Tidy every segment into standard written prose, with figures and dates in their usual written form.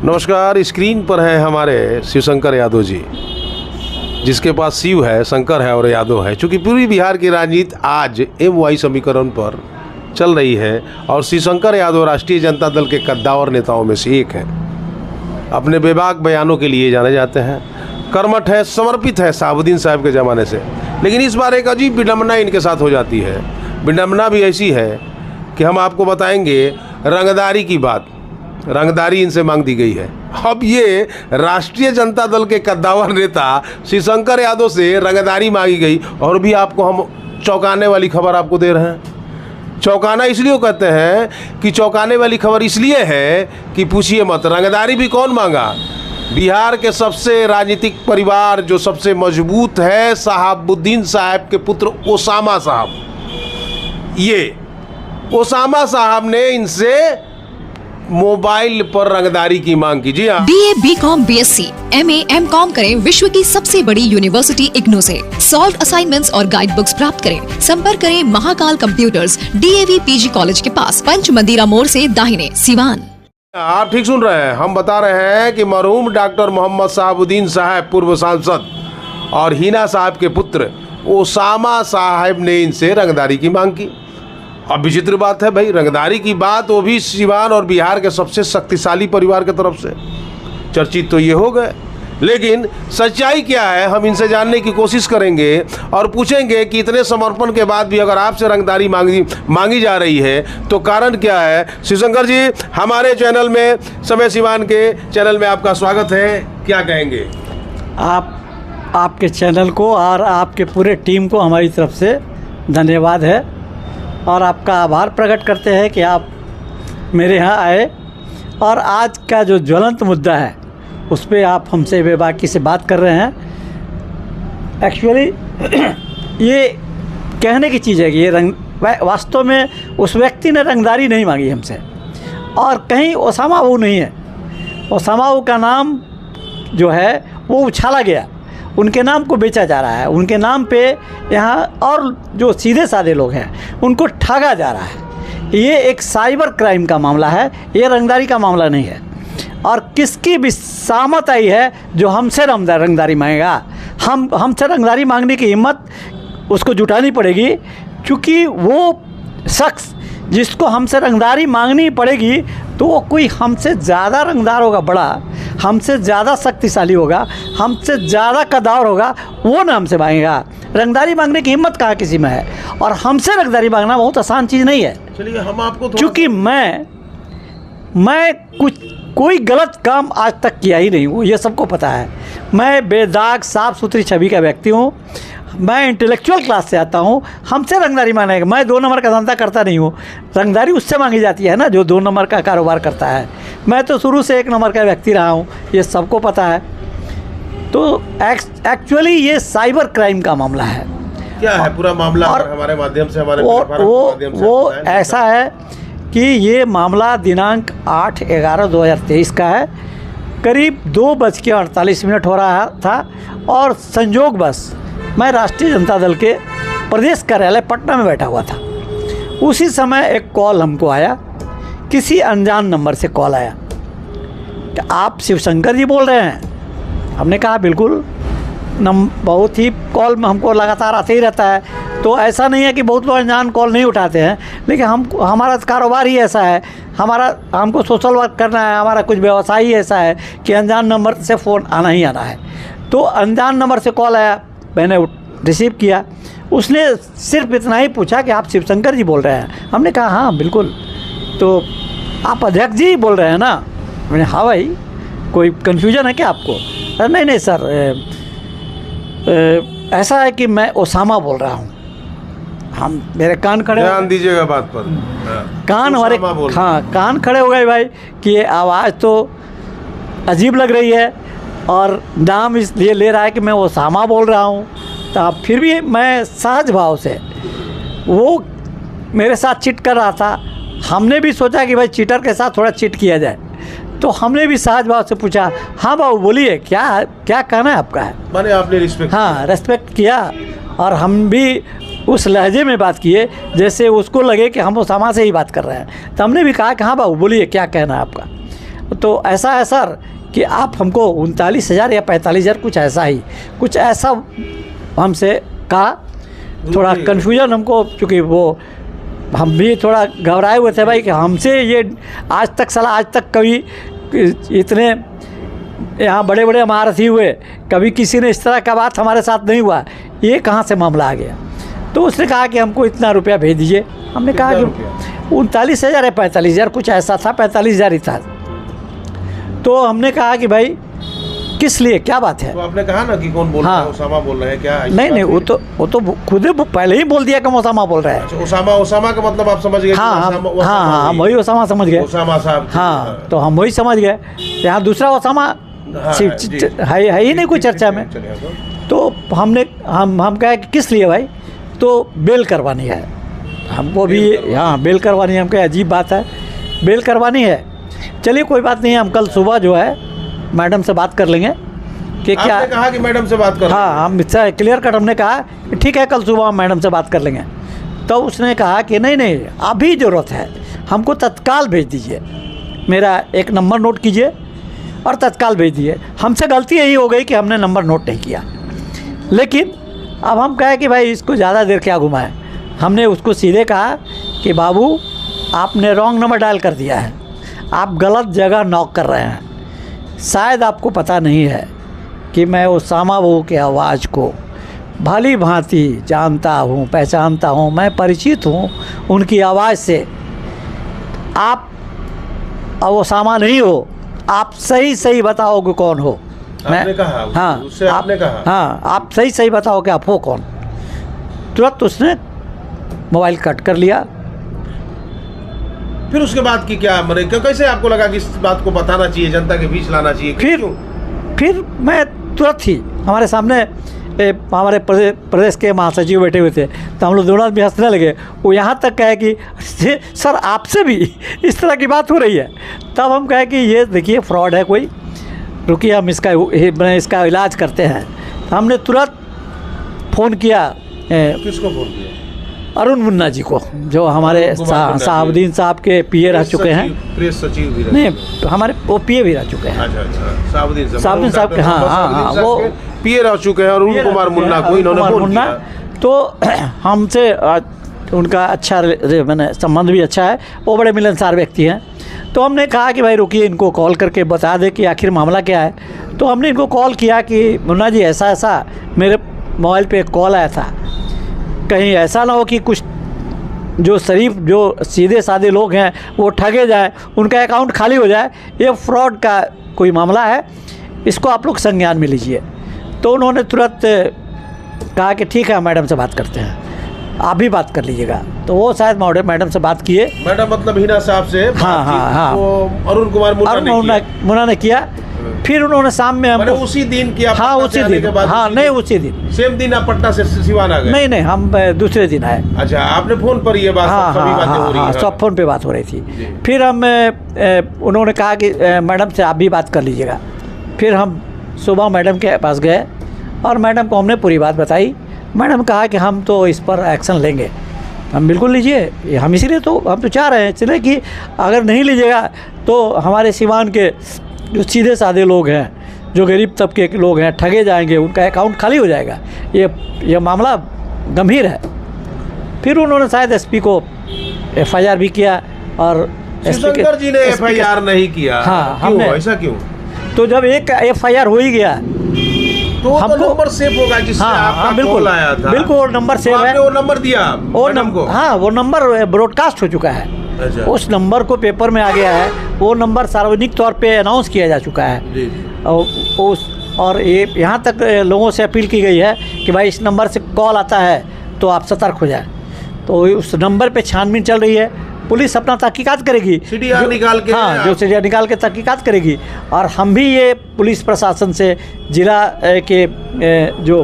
नमस्कार। स्क्रीन पर हैं हमारे शिवशंकर यादव जी, जिसके पास शिव है, शंकर है और यादव है। चूँकि पूरी बिहार की राजनीति आज MY समीकरण पर चल रही है और शिवशंकर यादव राष्ट्रीय जनता दल के कद्दावर नेताओं में से एक है। अपने बेबाक बयानों के लिए जाने जाते हैं, कर्मठ है, समर्पित है शहाबुद्दीन साहब के ज़माने से। लेकिन इस बार एक अजीब विडंबना इनके साथ हो जाती है। विडंबना भी ऐसी है कि हम आपको बताएंगे रंगदारी की बात। रंगदारी इनसे मांग दी गई है। अब ये राष्ट्रीय जनता दल के कद्दावर नेता शिवशंकर यादव से रंगदारी मांगी गई और भी आपको हम चौंकाने वाली खबर आपको दे रहे हैं। चौंकाना इसलिए कहते हैं कि चौंकाने वाली खबर इसलिए है कि पूछिए मत, रंगदारी भी कौन मांगा? बिहार के सबसे राजनीतिक परिवार जो सबसे मजबूत है, शहाबुद्दीन साहब के पुत्र ओसामा साहब। ये ओसामा साहब ने इनसे मोबाइल पर रंगदारी की मांग की। जी हाँ, BA, BCom, BSc, MA, MCom करें विश्व की सबसे बड़ी यूनिवर्सिटी इग्नू से। सॉल्व असाइनमेंट्स और गाइड बुक्स प्राप्त करें। संपर्क करें Mahakal computers, DAV PG college के पास, पंच मंदिरा मोड़ से दाहिने, सिवान। आप ठीक सुन रहे हैं। हम बता रहे हैं कि मरहूम डॉक्टर मोहम्मद शहाबुद्दीन साहब, पूर्व सांसद, और हिना साहब के पुत्र ओसामा साहब ने इनसे रंगदारी की मांग की। अब विचित्र बात है भाई, रंगदारी की बात, वो भी सिवान और बिहार के सबसे शक्तिशाली परिवार की तरफ से। चर्चित तो ये हो गए, लेकिन सच्चाई क्या है हम इनसे जानने की कोशिश करेंगे और पूछेंगे कि इतने समर्पण के बाद भी अगर आपसे रंगदारी मांगी जा रही है तो कारण क्या है। शिवशंकर जी, हमारे चैनल में, समय सिवान के चैनल में आपका स्वागत है। क्या कहेंगे? आपके चैनल को और आपके पूरे टीम को हमारी तरफ से धन्यवाद है और आपका आभार प्रकट करते हैं कि आप मेरे यहाँ आए और आज का जो ज्वलंत मुद्दा है उस पर आप हमसे बेबाकी से बात कर रहे हैं। एक्चुअली ये कहने की चीज़ है कि ये वास्तव में उस व्यक्ति ने रंगदारी नहीं मांगी हमसे और कहीं ओसामा वो नहीं है। ओसामा वो का नाम जो है वो उछाला गया, उनके नाम को बेचा जा रहा है, उनके नाम पे यहाँ और जो सीधे साधे लोग हैं उनको ठगा जा रहा है। ये एक साइबर क्राइम का मामला है, ये रंगदारी का मामला नहीं है। और किसकी भी सहमत आई है जो हमसे रंगदारी मांगेगा, हमसे रंगदारी मांगने की हिम्मत उसको जुटानी पड़ेगी, क्योंकि वो शख्स जिसको हमसे रंगदारी मांगनी पड़ेगी तो वो कोई हमसे ज़्यादा रंगदार होगा, बड़ा हमसे ज़्यादा शक्तिशाली होगा, हमसे ज़्यादा कद्दावर होगा, वो ना हमसे मांगेगा। रंगदारी मांगने की हिम्मत कहाँ किसी में है, और हमसे रंगदारी मांगना बहुत आसान चीज़ नहीं है। चलिए हम आपको क्योंकि मैं कोई गलत काम आज तक किया ही नहीं हूँ, ये सबको पता है। मैं बेदाग साफ़ सुथरी छवि का व्यक्ति हूँ, मैं इंटेलेक्चुअल क्लास से आता हूँ। हमसे रंगदारी मांगेगा, मैं 2 नंबर का धंधा करता नहीं हूँ। रंगदारी उससे मांगी जाती है ना जो 2 नंबर का कारोबार करता है। मैं तो शुरू से 1 नंबर का व्यक्ति रहा हूँ, ये सबको पता है। तो एक्चुअली ये साइबर क्राइम का मामला है। क्या है पूरा मामला? और हमारे माध्यम से, हमारे वो ऐसा है कि ये मामला दिनांक 8/11/2023 का है। करीब 2:48 हो रहा था और संयोगवश मैं राष्ट्रीय जनता दल के प्रदेश कार्यालय पटना में बैठा हुआ था। उसी समय एक कॉल हमको आया, किसी अनजान नंबर से कॉल आया कि आप शिवशंकर जी बोल रहे हैं। हमने कहा बिल्कुल। बहुत ही कॉल में हमको लगातार आते ही रहता है, तो ऐसा नहीं है कि बहुत लोग अनजान कॉल नहीं उठाते हैं, लेकिन हमारा कारोबार ही ऐसा है, हमको सोशल वर्क करना है, हमारा कुछ व्यवसाय ही ऐसा है कि अनजान नंबर से फ़ोन आना ही आना है। तो अनजान नंबर से कॉल आया, मैंने रिसीव किया। उसने सिर्फ इतना ही पूछा कि आप शिवशंकर जी बोल रहे हैं? हमने कहा हाँ बिल्कुल। तो आप अध्यक्ष जी बोल रहे हैं ना? मैंने हाँ भाई, कोई कन्फ्यूजन है क्या आपको? अरे नहीं सर, ऐसा है कि मैं ओसामा बोल रहा हूँ। हम मेरे कान खड़े, ध्यान दीजिएगा बात पर। कान हमारे, हाँ कान खड़े हो गए भाई कि ये आवाज़ तो अजीब लग रही है और नाम इसलिए ले रहा है कि मैं ओसामा बोल रहा हूँ। तो अब फिर भी मैं सहज भाव से, वो मेरे साथ चिट कर रहा था, हमने भी सोचा कि भाई चीटर के साथ थोड़ा चिट किया जाए, तो हमने भी सहज भाव से पूछा हाँ बाबू बोलिए क्या कहना है आपका है। माने आपने रिस्पेक्ट? हाँ रेस्पेक्ट किया और हम भी उस लहजे में बात किए जैसे उसको लगे कि हम ओसामा से ही बात कर रहे हैं। तो हमने भी कहा कि हाँ बाबू बोलिए क्या कहना है आपका। तो ऐसा है सर कि आप हमको 39,000 या 45,000 कुछ ऐसा ही, कुछ ऐसा हमसे कहा। थोड़ा कन्फ्यूजन हमको, चूँकि वो हम भी थोड़ा घबराए हुए थे भाई कि हमसे ये आज तक कभी इतने यहाँ बड़े बड़े महारथी हुए, कभी किसी ने इस तरह का बात हमारे साथ नहीं हुआ, ये कहाँ से मामला आ गया। तो उसने कहा कि हमको इतना रुपया भेज दीजिए। हमने कहा कि 39,000 या 45,000 कुछ ऐसा था, 45,000 ही था। तो हमने कहा कि भाई किस लिए, क्या बात है। तो आपने कहा ना कि कौन बोल रहा है, ओसामा बोल रहे हैं क्या? नहीं, वो तो खुद पहले ही बोल दिया कि ओसामा बोल रहा है। अच्छा, ओसामा का मतलब आप समझ गए? हाँ, हम वही ओसामा समझ गए, ओसामा साहब। हाँ, तो हम वही समझ गए। यहाँ दूसरा ओसामा है ही नहीं कोई चर्चा में। तो हम कहे कि किस लिए भाई? तो बेल करवानी है हमको भी। हाँ, बेल करवानी है। हम कहे अजीब बात है, बेल करवानी है। चलिए कोई बात नहीं है, हम कल सुबह जो है मैडम से बात कर लेंगे कि क्या। आपने कहा कि मैडम से बात कर? हाँ, हम इससे क्लियर कट हमने कहा कि ठीक है कल सुबह हम मैडम से बात कर लेंगे। तो उसने कहा कि नहीं, अभी ज़रूरत है, हमको तत्काल भेज दीजिए, मेरा एक नंबर नोट कीजिए और तत्काल भेज दीजिए। हमसे गलती यही हो गई कि हमने नंबर नोट नहीं किया। लेकिन अब हम कहे कि भाई इसको ज़्यादा देर क्या घुमाएं। हमने उसको सीधे कहा कि बाबू आपने रॉन्ग नंबर डायल कर दिया है, आप गलत जगह नॉक कर रहे हैं। शायद आपको पता नहीं है कि मैं ओसामा बहू के आवाज़ को भली भांति जानता हूँ, पहचानता हूँ, मैं परिचित हूँ उनकी आवाज़ से। आप अब ओसामा नहीं हो, आप सही बताओगे कौन हो। आपने कहा? हाँ, उससे आपने कहा? हाँ, आप सही बताओ कि आप हो कौन। तुरंत उसने मोबाइल कट कर लिया। फिर उसके बाद की क्या, मतलब कैसे आपको लगा कि इस बात को बताना चाहिए, जनता के बीच लाना चाहिए? फिर मैं तुरंत ही, हमारे सामने हमारे प्रदेश के महासचिव बैठे हुए थे, तो हम लोग दोनों भी हंसने लगे। वो यहाँ तक कहे कि सर आपसे भी इस तरह की बात हो रही है। तब हम कहे कि ये देखिए फ्रॉड है कोई, रुकिए हम इसका इलाज करते हैं। तो हमने तुरंत फ़ोन किया। किसको फ़ोन किया? अरुण मुन्ना जी को, जो हमारे साहबुद्दीन साहब के पीए रह चुके हैं, प्रेस सचिव भी नहीं, हमारे वो पीए भी रह चुके हैं। अच्छा, साहबुद्दीन साहब के, हाँ, वो पीए रह चुके हैं। और अरुण कुमार मुन्ना को इन्होंने फोन किया। तो हमसे उनका अच्छा मैंने संबंध भी अच्छा है, वो बड़े मिलनसार व्यक्ति हैं। तो हमने कहा कि भाई रुकिए, इनको कॉल करके बता दे कि आखिर मामला क्या है। तो हमने इनको कॉल किया कि मुन्ना जी ऐसा मेरे मोबाइल पे एक कॉल आया था, कहीं ऐसा ना हो कि कुछ जो सीधे साधे लोग हैं वो ठगे जाए, उनका अकाउंट खाली हो जाए, ये फ्रॉड का कोई मामला है, इसको आप लोग संज्ञान में लीजिए। तो उन्होंने तुरंत कहा कि ठीक है मैडम से बात करते हैं, आप भी बात कर लीजिएगा। तो वो शायद मैडम से बात किए। मैडम मतलब हिना साहब से? हाँ, अरुण कुमार मुन्ना ने किया। फिर उन्होंने शाम में हमको उसी दिन किया? हाँ, उसी दिन। हाँ, नहीं, उसी दिन, सेम दिन आप पटना से सिवान आ गए? नहीं, हम दूसरे दिन आए। अच्छा, आपने फोन पर ये बात? हाँ, सब फोन पे बात हो रही थी। फिर हम उन्होंने कहा कि मैडम से आप भी बात कर लीजिएगा। फिर हम सुबह मैडम के पास गए और मैडम को हमने पूरी बात बताई। मैडम कहा कि हम तो इस पर एक्शन लेंगे। हम बिल्कुल लीजिए, हम इसीलिए तो हम तो चाह रहे हैं इसलिए कि अगर नहीं लीजिएगा तो हमारे सिवान के जो सीधे साधे लोग हैं, जो गरीब तबके के लोग हैं, ठगे जाएंगे, उनका अकाउंट खाली हो जाएगा। ये मामला गंभीर है। फिर उन्होंने शायद एसपी को एफआईआर भी किया और शंकर जी ने एफआईआर नहीं किया। हाँ, हमने। ऐसा क्यों? तो जब एक एफआईआर हो ही गया तो हमको नंबर सेव होगा जिससे आपका कॉल आया था। बिल्कुल, नंबर सेव है। वो नंबर दिया मैडम को? हाँ, वो नंबर ब्रॉडकास्ट हो चुका है। अच्छा। उस नंबर को पेपर में आ गया है, वो नंबर सार्वजनिक तौर पे अनाउंस किया जा चुका है। और ये यहाँ तक लोगों से अपील की गई है कि भाई इस नंबर से कॉल आता है तो आप सतर्क हो जाए। तो उस नंबर पे छानबीन चल रही है, पुलिस अपना तहकीकात करेगी, सीडीआर निकाल के। हाँ, जो सीडीआर निकाल के तहकीकात करेगी। और हम भी ये पुलिस प्रशासन से, जिला के जो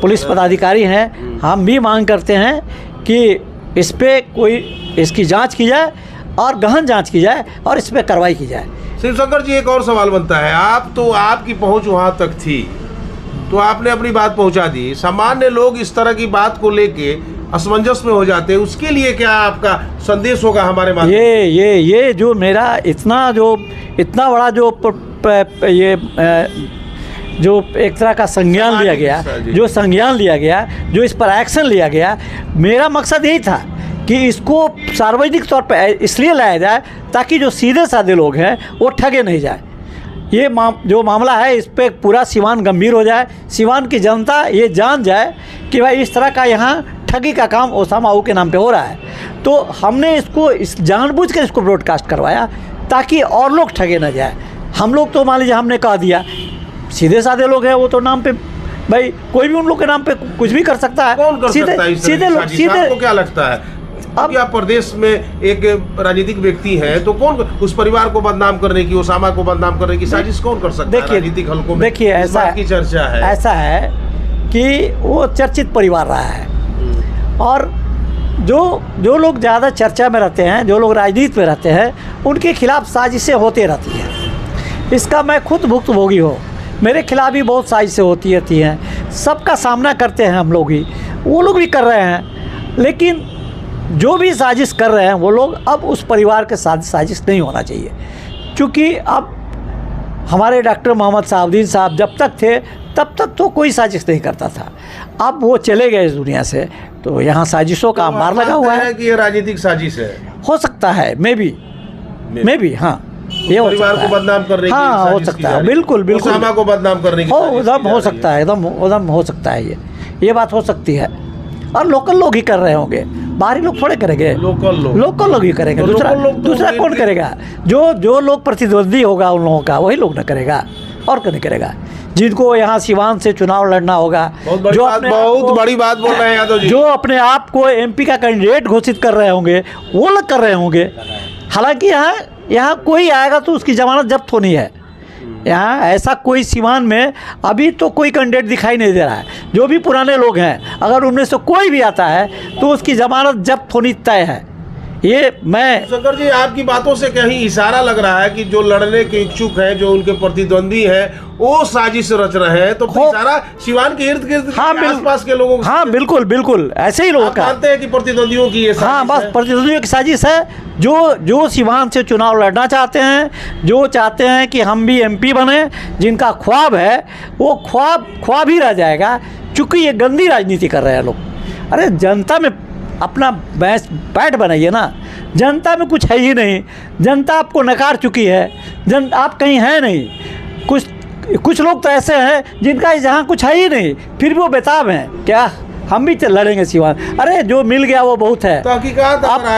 पुलिस पदाधिकारी हैं, हम भी मांग करते हैं कि इस पे कोई इसकी जांच की जाए और गहन जांच की जाए और इस पे कार्रवाई की जाए। शिवशंकर जी, एक और सवाल बनता है, आपकी पहुंच वहाँ तक थी तो आपने अपनी बात पहुंचा दी। सामान्य लोग इस तरह की बात को लेके असमंजस में हो जाते हैं, उसके लिए क्या आपका संदेश होगा हमारे माध्यम? ये जो मेरा इतना बड़ा जो एक तरह का संज्ञान लिया गया, जो इस पर एक्शन लिया गया, मेरा मकसद यही था कि इसको सार्वजनिक तौर पर इसलिए लाया जाए ताकि जो सीधे साधे लोग हैं वो ठगे नहीं जाए। ये जो मामला है इस पर पूरा सीवान गंभीर हो जाए, सीवान की जनता ये जान जाए कि भाई इस तरह का यहाँ ठगी का काम ओसामा हाऊ के नाम पे हो रहा है। तो हमने इस जानबूझकर इसको ब्रॉडकास्ट करवाया ताकि और लोग ठगे ना जाए। हम लोग तो मान लीजिए हमने कह दिया, सीधे साधे लोग हैं वो तो नाम पे भाई कोई भी उन लोग के नाम पे कुछ भी कर सकता है। कौन कर सकता है? सीधे लोग, आपको क्या लगता है? अब आप प्रदेश में एक राजनीतिक व्यक्ति हैं, तो कौन उस परिवार को बदनाम करने की, ओसामा को बदनाम करने की साजिश कौन कर सकता है? राजनीतिक हलकों में देखिए ऐसा की चर्चा है, ऐसा है कि वो चर्चित परिवार रहा है और जो लोग ज़्यादा चर्चा में रहते हैं, जो लोग राजनीति में रहते हैं, उनके खिलाफ साजिशें होती रहती हैं। इसका मैं खुद भुक्तभोगी हूँ, मेरे खिलाफ भी बहुत साजिशें होती रहती हैं, सबका सामना करते हैं हम लोग ही, वो लोग भी कर रहे हैं। लेकिन जो भी साजिश कर रहे हैं वो लोग, अब उस परिवार के साथ साजिश नहीं होना चाहिए, क्योंकि अब हमारे डॉक्टर मोहम्मद शहाबुद्दीन साहब जब तक थे तब तक तो कोई साजिश नहीं करता था। अब वो चले गए इस दुनिया से, तो यहाँ साजिशों का अंबार लगा हुआ है कि ये राजनीतिक साजिश है। हो सकता है, मे बी हाँ, ये परिवार को बदनाम करने की हाँ हो सकता है, बिल्कुल ओसामा को बदनाम करने की एकदम हो सकता है, एकदम हो सकता है, ये बात हो सकती है। और लोकल लोग ही कर रहे होंगे, बाहरी लोग थोड़े करेंगे, लोकल लोग ही करेंगे, दूसरा कौन करेगा? जो लोग प्रतिद्वंदी होगा उन लोगों का वही लोग न करेगा, और कौन करेगा? जिनको यहाँ सिवान से चुनाव लड़ना होगा, बहुत बड़ी बात बोल रहे हैं यादव जी, जो अपने आप को एमपी का कैंडिडेट घोषित कर रहे होंगे वो लोग कर रहे होंगे। हालांकि यहाँ कोई आएगा तो उसकी जमानत जब्त होनी है। यहाँ ऐसा कोई सिवान में अभी तो कोई कैंडिडेट दिखाई नहीं दे रहा है। जो भी पुराने लोग हैं, अगर उनमें से कोई भी आता है तो उसकी जमानत जब्त होनी तय है। ये मैं शंकर जी, आपकी बातों से कहीं इशारा लग रहा है कि जो लड़ने के इच्छुक हैं, जो उनके प्रतिद्वंदी हैं, वो साजिश रच रहे हैं, तो सारा सिवान के इर्द गिर्द आसपास के लोगों, हाँ बिल्कुल ऐसे ही लोग मानते हैं कि प्रतिद्वंदियों की ये हाँ बस प्रतिद्वंदियों की साजिश है। जो सिवान से चुनाव लड़ना चाहते हैं, जो चाहते हैं कि हम भी एमपी बने, जिनका ख्वाब है वो ख्वाब ही रह जाएगा, क्योंकि ये गंदी राजनीति कर रहे हैं लोग। अरे जनता में अपना बैठ बनाइए ना, जनता में कुछ है ही नहीं, जनता आपको नकार चुकी है, आप कहीं हैं नहीं। कुछ लोग तो ऐसे हैं जिनका जहाँ कुछ है ही नहीं, फिर भी वो बेताब हैं क्या हम भी लड़ेंगे सिवान। अरे जो मिल गया वो बहुत है। तहकीकात अगर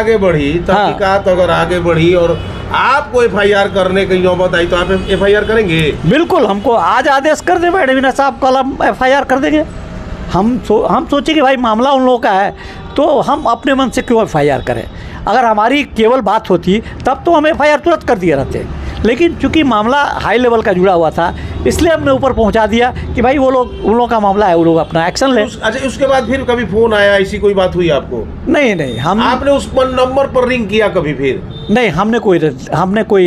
आगे बढ़ी और आपको एफआईआर करने की नौबत आई तो आप एफआईआर करेंगे? बिल्कुल, हमको आज आदेश कर दे मैडम साहब, कल हम एफआईआर कर देंगे। हम सोचे कि भाई मामला उन लोगों का है तो हम अपने मन से क्यों एफआईआर करें। अगर हमारी केवल बात होती तब तो हम एफआईआर तुरंत कर दिए रहते, लेकिन चूंकि मामला हाई लेवल का जुड़ा हुआ था इसलिए हमने ऊपर पहुंचा दिया कि भाई उन लोगों का मामला है, वो लोग अपना एक्शन लें। अच्छा, उसके बाद फिर कभी फोन आया, ऐसी कोई बात हुई आपको? नहीं, आपने उस नंबर पर रिंग किया कभी? फिर नहीं, हमने कोई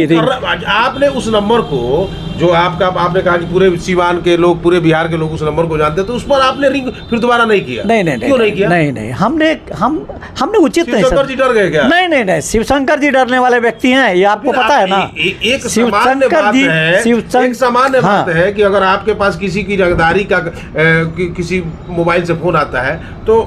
रिंग, आपने उस नंबर को, जो आपने कहा कि पूरे सिवान के लोग, पूरे बिहार के लोग उस नंबर को जानते, तो उस पर आपने रिंग फिर दोबारा नहीं किया? नहीं, क्यों नहीं किया? नहीं, हमने उचित नहीं। शिवशंकर जी डर गए क्या? नहीं, शिवशंकर जी डरने वाले व्यक्ति हैं, ये आपको पता है ना। एक सामान्य बात है कि अगर आपके पास किसी की रंगदारी का किसी मोबाइल से फोन आता है तो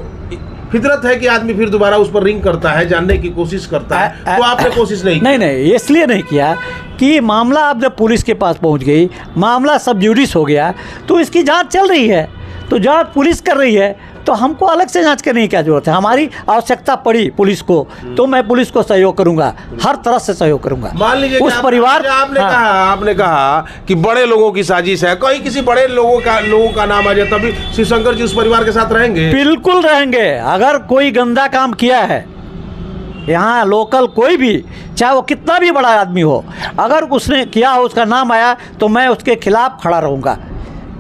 फितरत है कि आदमी फिर दोबारा उस पर रिंग करता है, जानने की कोशिश करता है। तो आपने कोशिश नहीं की? नहीं, इसलिए नहीं किया कि मामला अब जब पुलिस के पास पहुंच गई, मामला सब जुडिस हो गया, तो इसकी जांच चल रही है, तो जांच पुलिस कर रही है, तो हमको अलग से जांच करने की क्या जरूरत है। हमारी आवश्यकता पड़ी पुलिस को तो मैं पुलिस को सहयोग करूंगा, हर तरह से सहयोग करूंगा। मान लीजिए उस परिवार, आपने कहा कि बड़े लोगों की साजिश है, कोई किसी बड़े लोगों का नाम आ जाए तभी शिवशंकर जी उस परिवार के साथ रहेंगे? बिल्कुल रहेंगे। अगर कोई गंदा काम किया है यहाँ लोकल कोई भी, चाहे वो कितना भी बड़ा आदमी हो, अगर उसने किया हो, उसका नाम आया, तो मैं उसके खिलाफ खड़ा रहूँगा।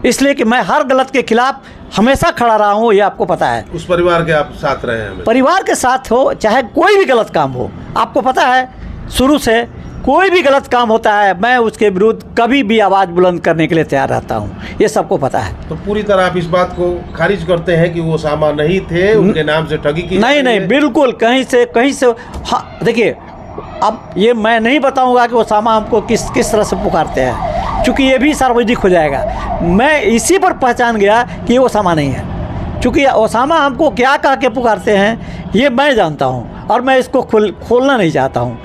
इसलिए कि मैं हर गलत के खिलाफ हमेशा खड़ा रहा हूँ, ये आपको पता है। उस परिवार के आप साथ रहे हैं? परिवार के साथ हो, चाहे कोई भी गलत काम हो, आपको पता है शुरू से कोई भी गलत काम होता है मैं उसके विरुद्ध कभी भी आवाज़ बुलंद करने के लिए तैयार रहता हूँ, ये सबको पता है। तो पूरी तरह आप इस बात को खारिज करते हैं कि वो ओसामा नहीं थे, उनके नाम से ठगी की नहीं नहीं, बिल्कुल कहीं से। हाँ देखिए, अब ये मैं नहीं बताऊंगा कि ओसामा हमको किस तरह से पुकारते हैं, क्योंकि ये भी सार्वजनिक हो जाएगा। मैं इसी पर पहचान गया कि ये ओसामा नहीं है, क्योंकि ओसामा हमको क्या कह के पुकारते हैं ये मैं जानता हूँ और मैं इसको खोलना नहीं चाहता हूँ।